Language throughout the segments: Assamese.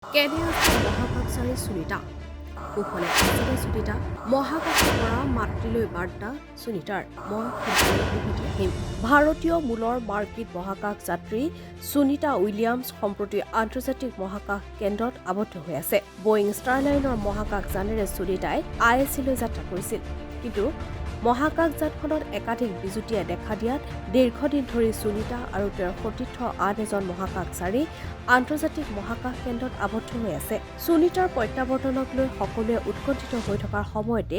কেনিয়াৰ মহাকাশচাৰী সুনীতা কুশলে আছিলে সুনীতা মহাকাশৰ পৰা মাতৃলৈ বাৰ্তা সুনীতাৰ মই সোনকালে উভতি আহিম। ভাৰতীয় মূলৰ মাৰ্কিন মহাকাশ যাত্ৰী সুনীতা উইলিয়ামছ সম্প্ৰতি আন্তৰ্জাতিক মহাকাশ কেন্দ্ৰত আবদ্ধ হৈ আছে। বয়িং ষ্টাৰলাইনৰ মহাকাশযানেৰে সুনীতাই ISSলৈ যাত্ৰা কৰিছিল। কিন্তু মহাকাশযানখনত একাধিক বিজুতিয়ে দেখা দিয়াত দীৰ্ঘদিন ধৰি সুনীতা আৰু তেওঁৰ সতীৰ্থ আন এজন মহাকাশচাৰী আন্তৰ্জাতিক মহাকাশ কেন্দ্ৰত আবদ্ধ হৈ আছে। সুনীতাৰ প্ৰত্যাৱৰ্তনক লৈ সকলোৱে উৎকণ্ঠিত হৈ থকাৰ সময়তে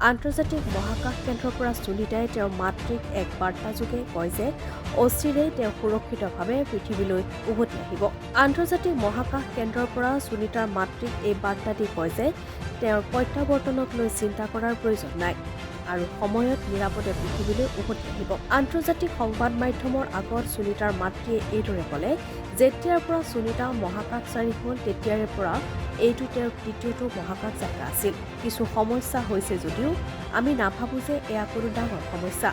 আন্তৰ্জাতিক মহাকাশ কেন্দ্ৰৰ পৰা সুনীতাই তেওঁৰ মাতৃক এক বাৰ্তাযোগে কয় যে অচিৰেই তেওঁ সুৰক্ষিতভাৱে পৃথিৱীলৈ উভতি আহিব। আন্তৰ্জাতিক মহাকাশ কেন্দ্ৰৰ পৰা সুনীতাৰ মাতৃক এই বাৰ্তা দি কয় যে তেওঁৰ প্ৰত্যাৱৰ্তনক লৈ চিন্তা কৰাৰ প্ৰয়োজন নাই আৰু সময়ত নিৰাপদে পৃথিৱীলৈ উভতি আহিব। আন্তৰ্জাতিক সংবাদ মাধ্যমৰ আগত সুনীতাৰ মাতৃয়ে এইদৰে ক'লে, যেতিয়াৰ পৰা সুনীতা মহাকাশচাৰী হ'ল তেতিয়াৰে পৰা এইটো তেওঁৰ তৃতীয়টো মহাকাশ যাত্ৰা আছিল। কিছু সমস্যা হৈছে যদিও আমি নাভাবোঁ যে এয়া কোনো ডাঙৰ সমস্যা।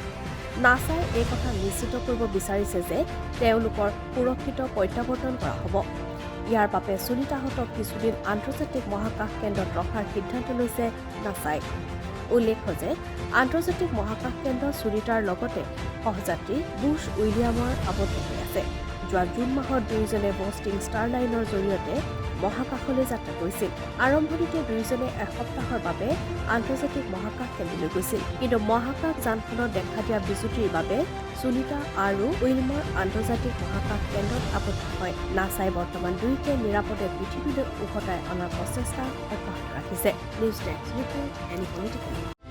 নাছাই এই কথা নিশ্চিত কৰিব বিচাৰিছে যে তেওঁলোকৰ সুৰক্ষিত প্ৰত্যাৱৰ্তন কৰা হ'ব। ইয়াৰ বাবে সুনীতাহঁতক কিছুদিন আন্তৰ্জাতিক মহাকাশ কেন্দ্ৰত ৰখাৰ সিদ্ধান্ত লৈছে নাছাই। উল্লেখ্য যে আন্তৰ্জাতিক মহাকাশ কেন্দ্ৰত সুনীতাৰ লগতে সহযাত্ৰী বুছ উইলিয়ামৰ আবদ্ধ হৈ আছে। যোৱা জুন মাহত দুয়োজনে বষ্টিং ষ্টাৰলাইনৰ জৰিয়তে মহাকাশলৈ যাত্ৰা কৰিছিল। আৰম্ভণিতে দুয়োজনে এসপ্তাহৰ বাবে আন্তৰ্জাতিক মহাকাশ কেন্দ্ৰলৈ গৈছিল। কিন্তু মহাকাশ যানখনত দেখা দিয়া বিজুতিৰ বাবে সুনীতা আৰু উইলমাৰ আন্তৰ্জাতিক মহাকাশ কেন্দ্ৰত আবদ্ধ হয়। নাছাই বৰ্তমান দুয়োকে নিৰাপদে পৃথিৱীলৈ উভতাই অনাৰ প্ৰচেষ্টা অব্যাহত ৰাখিছে। News desk report any political.